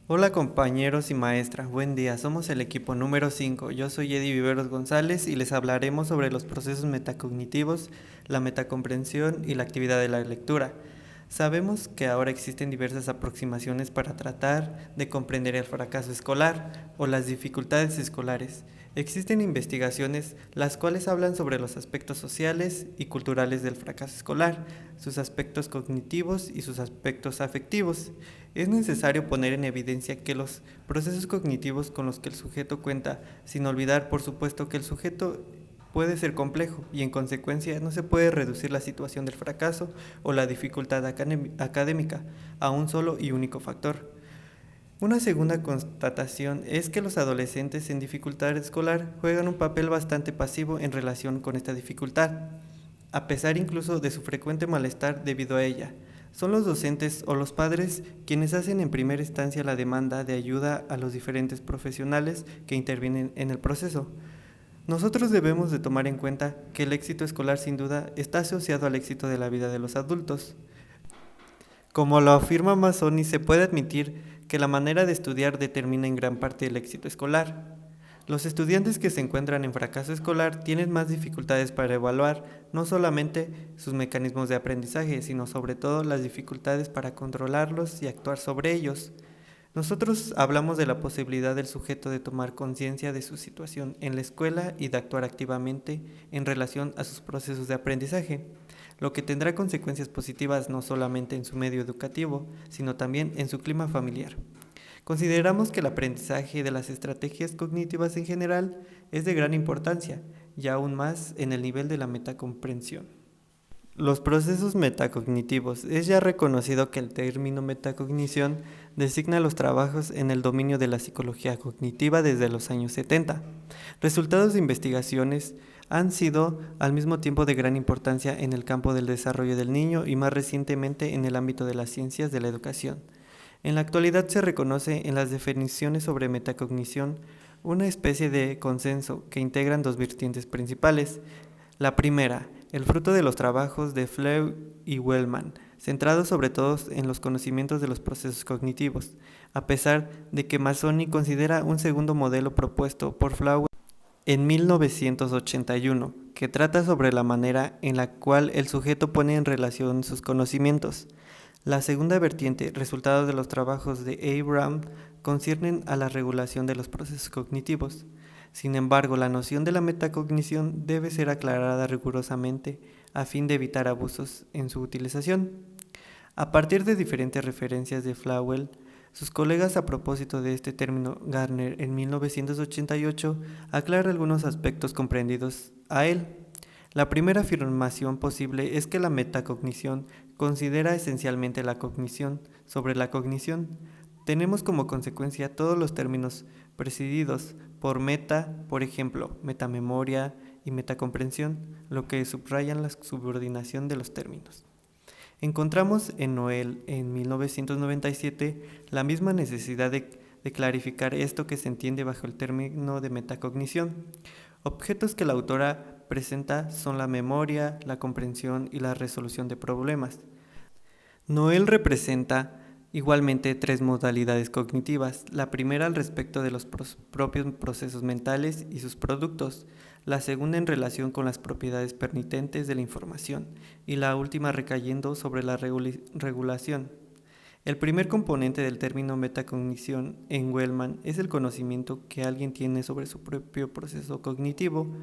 Hola compañeros y maestra, buen día, somos el equipo número 5. Yo soy Eddie Viveros González y les hablaremos sobre los procesos metacognitivos, la metacomprensión y la actividad de la lectura. Sabemos que ahora existen diversas aproximaciones para tratar de comprender el fracaso escolar o las dificultades escolares. Existen investigaciones las cuales hablan sobre los aspectos sociales y culturales del fracaso escolar, sus aspectos cognitivos y sus aspectos afectivos. Es necesario poner en evidencia que los procesos cognitivos con los que el sujeto cuenta, sin olvidar por supuesto que el sujeto puede ser complejo y en consecuencia no se puede reducir la situación del fracaso o la dificultad académica a un solo y único factor. Una segunda constatación es que los adolescentes en dificultad escolar juegan un papel bastante pasivo en relación con esta dificultad, a pesar incluso de su frecuente malestar debido a ella. Son los docentes o los padres quienes hacen en primera instancia la demanda de ayuda a los diferentes profesionales que intervienen en el proceso. Nosotros debemos de tomar en cuenta que el éxito escolar sin duda está asociado al éxito de la vida de los adultos. Como lo afirma Mazzoni, se puede admitir que la manera de estudiar determina en gran parte el éxito escolar. Los estudiantes que se encuentran en fracaso escolar tienen más dificultades para evaluar no solamente sus mecanismos de aprendizaje, sino sobre todo las dificultades para controlarlos y actuar sobre ellos. Nosotros hablamos de la posibilidad del sujeto de tomar conciencia de su situación en la escuela y de actuar activamente en relación a sus procesos de aprendizaje, lo que tendrá consecuencias positivas no solamente en su medio educativo, sino también en su clima familiar. Consideramos que el aprendizaje de las estrategias cognitivas en general es de gran importancia, y aún más en el nivel de la metacomprensión. Los procesos metacognitivos. Es ya reconocido que el término metacognición designa los trabajos en el dominio de la psicología cognitiva desde los años 70. Resultados de investigaciones han sido al mismo tiempo de gran importancia en el campo del desarrollo del niño y más recientemente en el ámbito de las ciencias de la educación. En la actualidad se reconoce en las definiciones sobre metacognición una especie de consenso que integran dos vertientes principales. La primera, el fruto de los trabajos de Fleu y Wellman, centrados sobre todo en los conocimientos de los procesos cognitivos, a pesar de que Mazzoni considera un segundo modelo propuesto por Fleu en 1981, que trata sobre la manera en la cual el sujeto pone en relación sus conocimientos. La segunda vertiente, resultado de los trabajos de Abraham, conciernen a la regulación de los procesos cognitivos. Sin embargo, la noción de la metacognición debe ser aclarada rigurosamente a fin de evitar abusos en su utilización. A partir de diferentes referencias de Flauel, sus colegas a propósito de este término, Gardner en 1988 aclara algunos aspectos comprendidos a él. La primera afirmación posible es que la metacognición considera esencialmente la cognición sobre la cognición. Tenemos como consecuencia todos los términos presididos por meta, por ejemplo, metamemoria y metacomprensión, lo que subrayan la subordinación de los términos. Encontramos en Noel en 1997 la misma necesidad de clarificar esto que se entiende bajo el término de metacognición. Objetos que la autora presenta son la memoria, la comprensión y la resolución de problemas. Noel representa igualmente tres modalidades cognitivas, la primera al respecto de los propios procesos mentales y sus productos, la segunda en relación con las propiedades permitentes de la información y la última recayendo sobre la regulación. El primer componente del término metacognición en Wellman es el conocimiento que alguien tiene sobre su propio proceso cognitivo,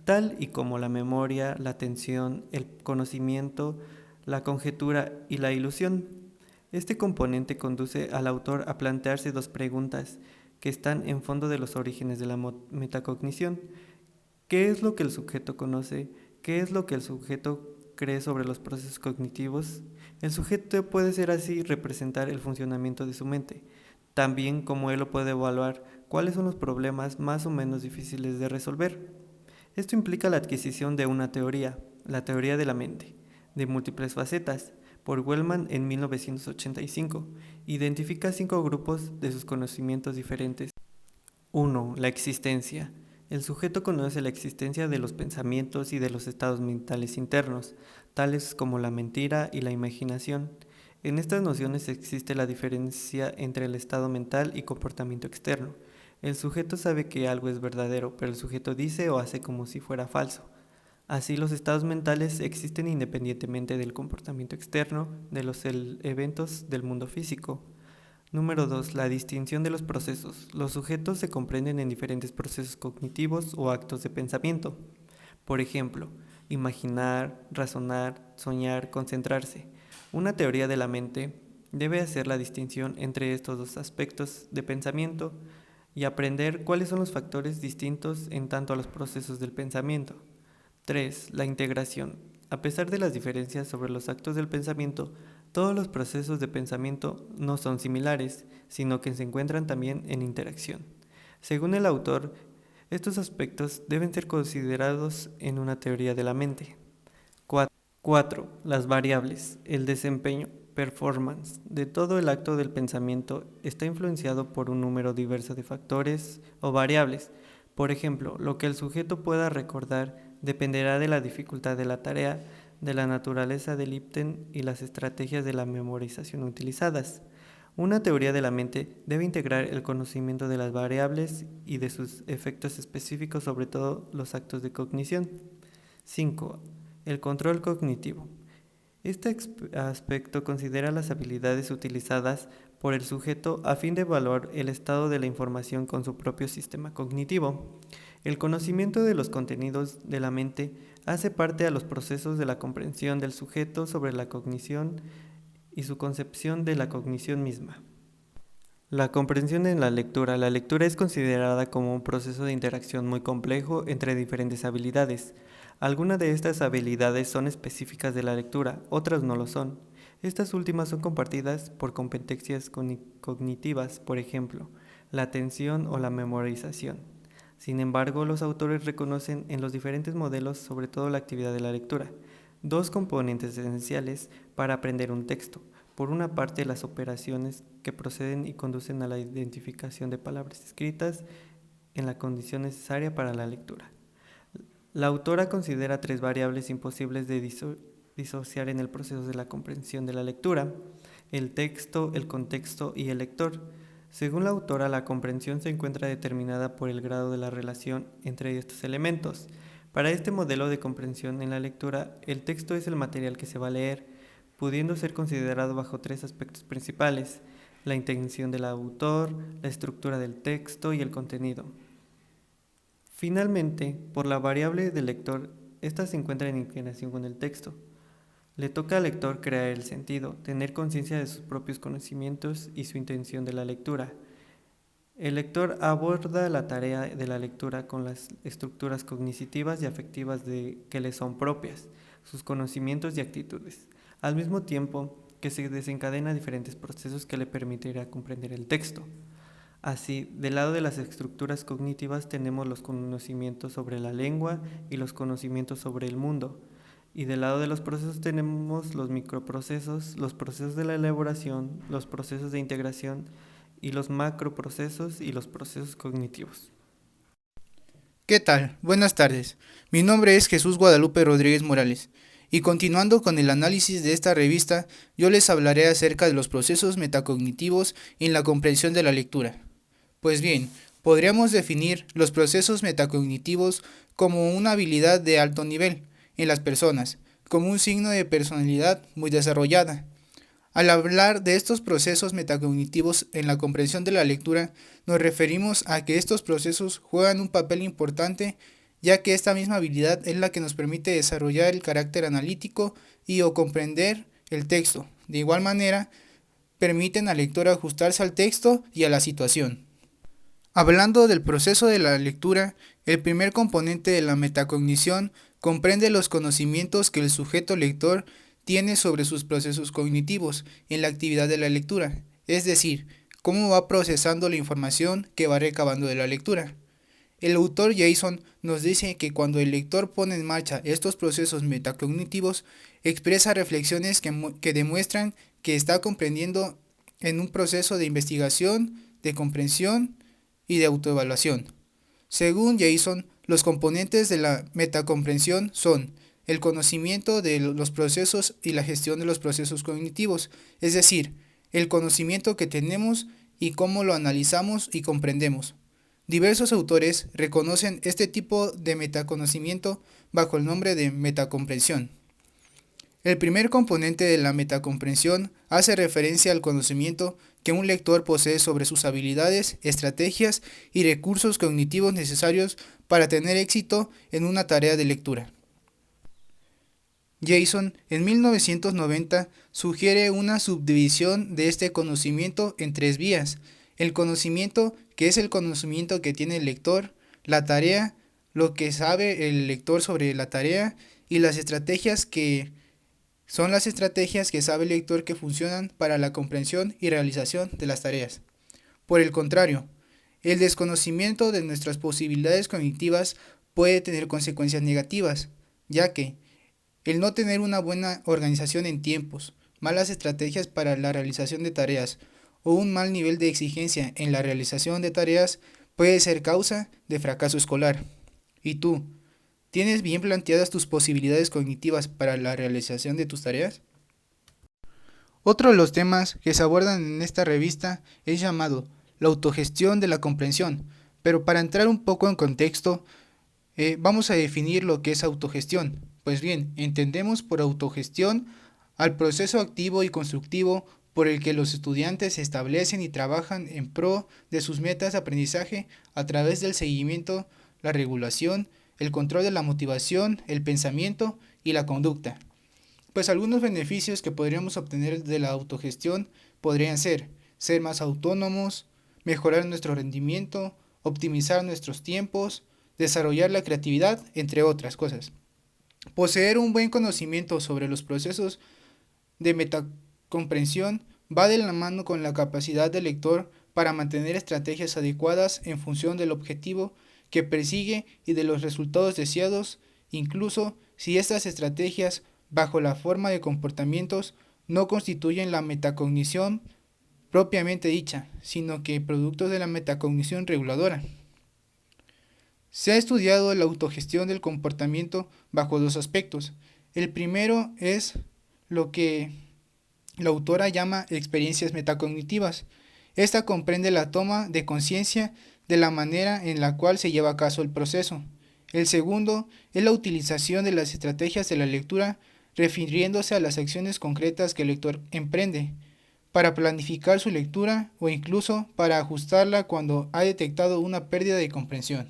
tal y como la memoria, la atención, el conocimiento, la conjetura y la ilusión. Este componente conduce al autor a plantearse dos preguntas que están en fondo de los orígenes de la metacognición. ¿Qué es lo que el sujeto conoce? ¿Qué es lo que el sujeto cree sobre los procesos cognitivos? El sujeto puede ser así representar el funcionamiento de su mente, también como él lo puede evaluar cuáles son los problemas más o menos difíciles de resolver. Esto implica la adquisición de una teoría, la teoría de la mente, de múltiples facetas, por Wellman en 1985. Identifica 5 grupos de sus conocimientos diferentes. 1. La existencia. El sujeto conoce la existencia de los pensamientos y de los estados mentales internos, tales como la mentira y la imaginación. En estas nociones existe la diferencia entre el estado mental y comportamiento externo. El sujeto sabe que algo es verdadero, pero el sujeto dice o hace como si fuera falso. Así, los estados mentales existen independientemente del comportamiento externo de los eventos del mundo físico. Número 2. La distinción de los procesos. Los sujetos se comprenden en diferentes procesos cognitivos o actos de pensamiento. Por ejemplo, imaginar, razonar, soñar, concentrarse. Una teoría de la mente debe hacer la distinción entre estos dos aspectos de pensamiento y aprender cuáles son los factores distintos en tanto a los procesos del pensamiento. 3. La integración. A pesar de las diferencias sobre los actos del pensamiento, todos los procesos de pensamiento no son similares, sino que se encuentran también en interacción. Según el autor, estos aspectos deben ser considerados en una teoría de la mente. 4. Las variables. El desempeño, performance, de todo el acto del pensamiento está influenciado por un número diverso de factores o variables. Por ejemplo, lo que el sujeto pueda recordar dependerá de la dificultad de la tarea, de la naturaleza del ítem y las estrategias de la memorización utilizadas. Una teoría de la mente debe integrar el conocimiento de las variables y de sus efectos específicos sobre todo los actos de cognición. 5. El control cognitivo. Este aspecto considera las habilidades utilizadas por el sujeto a fin de evaluar el estado de la información con su propio sistema cognitivo. El conocimiento de los contenidos de la mente hace parte a los procesos de la comprensión del sujeto sobre la cognición y su concepción de la cognición misma. La comprensión en la lectura. La lectura es considerada como un proceso de interacción muy complejo entre diferentes habilidades. Algunas de estas habilidades son específicas de la lectura, otras no lo son. Estas últimas son compartidas por competencias cognitivas, por ejemplo, la atención o la memorización. Sin embargo, los autores reconocen en los diferentes modelos, sobre todo la actividad de la lectura, dos componentes esenciales para aprender un texto. Por una parte, las operaciones que proceden y conducen a la identificación de palabras escritas en la condición necesaria para la lectura. La autora considera tres variables imposibles de disociar en el proceso de la comprensión de la lectura: el texto, el contexto y el lector. Según la autora, la comprensión se encuentra determinada por el grado de la relación entre estos elementos. Para este modelo de comprensión en la lectura, el texto es el material que se va a leer, pudiendo ser considerado bajo tres aspectos principales: la intención del autor, la estructura del texto y el contenido. Finalmente, por la variable del lector, ésta se encuentra en inclinación con el texto. Le toca al lector crear el sentido, tener conciencia de sus propios conocimientos y su intención de la lectura. El lector aborda la tarea de la lectura con las estructuras cognitivas y afectivas que le son propias, sus conocimientos y actitudes, al mismo tiempo que se desencadena diferentes procesos que le permitirá comprender el texto. Así, del lado de las estructuras cognitivas tenemos los conocimientos sobre la lengua y los conocimientos sobre el mundo. Y del lado de los procesos tenemos los microprocesos, los procesos de la elaboración, los procesos de integración y los macroprocesos y los procesos cognitivos. ¿Qué tal? Buenas tardes. Mi nombre es Jesús Guadalupe Rodríguez Morales. Y continuando con el análisis de esta revista, yo les hablaré acerca de los procesos metacognitivos en la comprensión de la lectura. Pues bien, podríamos definir los procesos metacognitivos como una habilidad de alto nivel en las personas, como un signo de personalidad muy desarrollada. Al hablar de estos procesos metacognitivos en la comprensión de la lectura, nos referimos a que estos procesos juegan un papel importante, ya que esta misma habilidad es la que nos permite desarrollar el carácter analítico y o comprender el texto. De igual manera, permiten al lector ajustarse al texto y a la situación. Hablando del proceso de la lectura, el primer componente de la metacognición comprende los conocimientos que el sujeto lector tiene sobre sus procesos cognitivos en la actividad de la lectura, es decir, cómo va procesando la información que va recabando de la lectura. El autor Jason nos dice que cuando el lector pone en marcha estos procesos metacognitivos, expresa reflexiones que demuestran que está comprendiendo en un proceso de investigación, de comprensión y de autoevaluación. Según Jason, los componentes de la metacomprensión son el conocimiento de los procesos y la gestión de los procesos cognitivos, es decir, el conocimiento que tenemos y cómo lo analizamos y comprendemos. Diversos autores reconocen este tipo de metaconocimiento bajo el nombre de metacomprensión. El primer componente de la metacomprensión hace referencia al conocimiento que un lector posee sobre sus habilidades, estrategias y recursos cognitivos necesarios para tener éxito en una tarea de lectura. Jason, en 1990, sugiere una subdivisión de este conocimiento en tres vías: el conocimiento, que es el conocimiento que tiene el lector; la tarea, lo que sabe el lector sobre la tarea; y las estrategias, que son las estrategias que sabe el lector que funcionan para la comprensión y realización de las tareas. Por el contrario, el desconocimiento de nuestras posibilidades cognitivas puede tener consecuencias negativas, ya que el no tener una buena organización en tiempos, malas estrategias para la realización de tareas o un mal nivel de exigencia en la realización de tareas puede ser causa de fracaso escolar. ¿Y tú? ¿Tienes bien planteadas tus posibilidades cognitivas para la realización de tus tareas? Otro de los temas que se abordan en esta revista es llamado la autogestión de la comprensión, pero para entrar un poco en contexto, vamos a definir lo que es autogestión. Pues bien, entendemos por autogestión al proceso activo y constructivo por el que los estudiantes se establecen y trabajan en pro de sus metas de aprendizaje a través del seguimiento, la regulación, el control de la motivación, el pensamiento y la conducta. Pues algunos beneficios que podríamos obtener de la autogestión podrían ser más autónomos, mejorar nuestro rendimiento, optimizar nuestros tiempos, desarrollar la creatividad, entre otras cosas. Poseer un buen conocimiento sobre los procesos de metacomprensión va de la mano con la capacidad del lector para mantener estrategias adecuadas en función del objetivo que persigue y de los resultados deseados, incluso si estas estrategias, bajo la forma de comportamientos, no constituyen la metacognición propiamente dicha, sino que productos de la metacognición reguladora. Se ha estudiado la autogestión del comportamiento bajo dos aspectos. El primero es lo que la autora llama experiencias metacognitivas. Esta comprende la toma de conciencia de la manera en la cual se lleva a cabo el proceso. El segundo es la utilización de las estrategias de la lectura, refiriéndose a las acciones concretas que el lector emprende para planificar su lectura o incluso para ajustarla cuando ha detectado una pérdida de comprensión.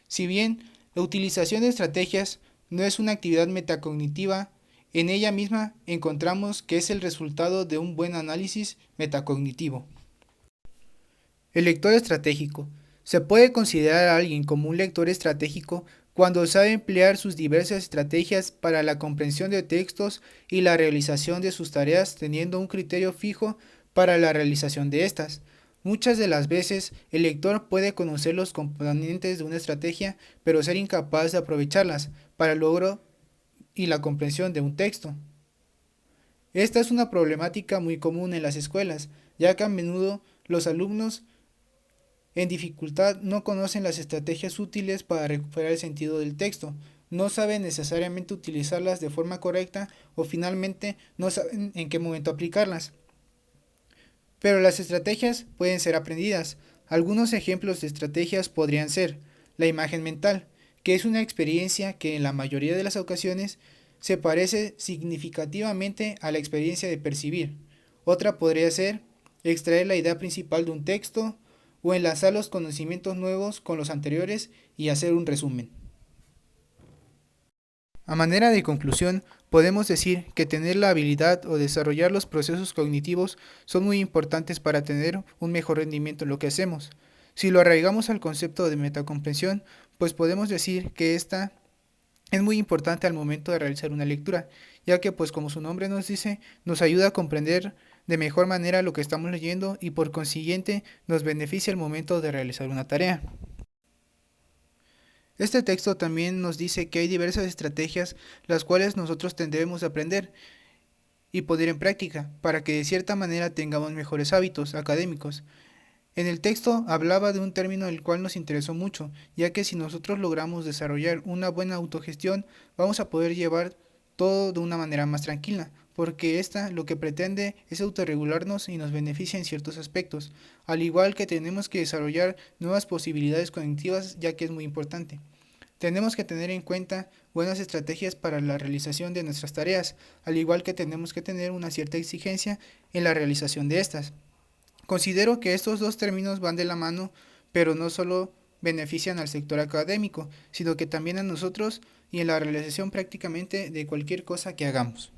Si bien la utilización de estrategias no es una actividad metacognitiva, en ella misma encontramos que es el resultado de un buen análisis metacognitivo. El lector estratégico. Se puede considerar a alguien como un lector estratégico cuando sabe emplear sus diversas estrategias para la comprensión de textos y la realización de sus tareas, teniendo un criterio fijo para la realización de estas. Muchas de las veces el lector puede conocer los componentes de una estrategia, pero ser incapaz de aprovecharlas para el logro y la comprensión de un texto. Esta es una problemática muy común en las escuelas, ya que a menudo los alumnos en dificultad no conocen las estrategias útiles para recuperar el sentido del texto, no saben necesariamente utilizarlas de forma correcta o finalmente no saben en qué momento aplicarlas. Pero las estrategias pueden ser aprendidas. Algunos ejemplos de estrategias podrían ser la imagen mental, que es una experiencia que en la mayoría de las ocasiones se parece significativamente a la experiencia de percibir. Otra podría ser extraer la idea principal de un texto o enlazar los conocimientos nuevos con los anteriores y hacer un resumen. A manera de conclusión, podemos decir que tener la habilidad o desarrollar los procesos cognitivos son muy importantes para tener un mejor rendimiento en lo que hacemos. Si lo arraigamos al concepto de metacomprensión, pues podemos decir que esta es muy importante al momento de realizar una lectura, ya que pues como su nombre nos dice, nos ayuda a comprender de mejor manera lo que estamos leyendo y por consiguiente nos beneficia al momento de realizar una tarea. Este texto también nos dice que hay diversas estrategias las cuales nosotros tendremos a aprender y poner en práctica para que de cierta manera tengamos mejores hábitos académicos. En el texto hablaba de un término el cual nos interesó mucho, ya que si nosotros logramos desarrollar una buena autogestión, vamos a poder llevar todo de una manera más tranquila, porque esta lo que pretende es autorregularnos y nos beneficia en ciertos aspectos, al igual que tenemos que desarrollar nuevas posibilidades cognitivas, ya que es muy importante. Tenemos que tener en cuenta buenas estrategias para la realización de nuestras tareas, al igual que tenemos que tener una cierta exigencia en la realización de estas. Considero que estos dos términos van de la mano, pero no solo benefician al sector académico, sino que también a nosotros y en la realización prácticamente de cualquier cosa que hagamos.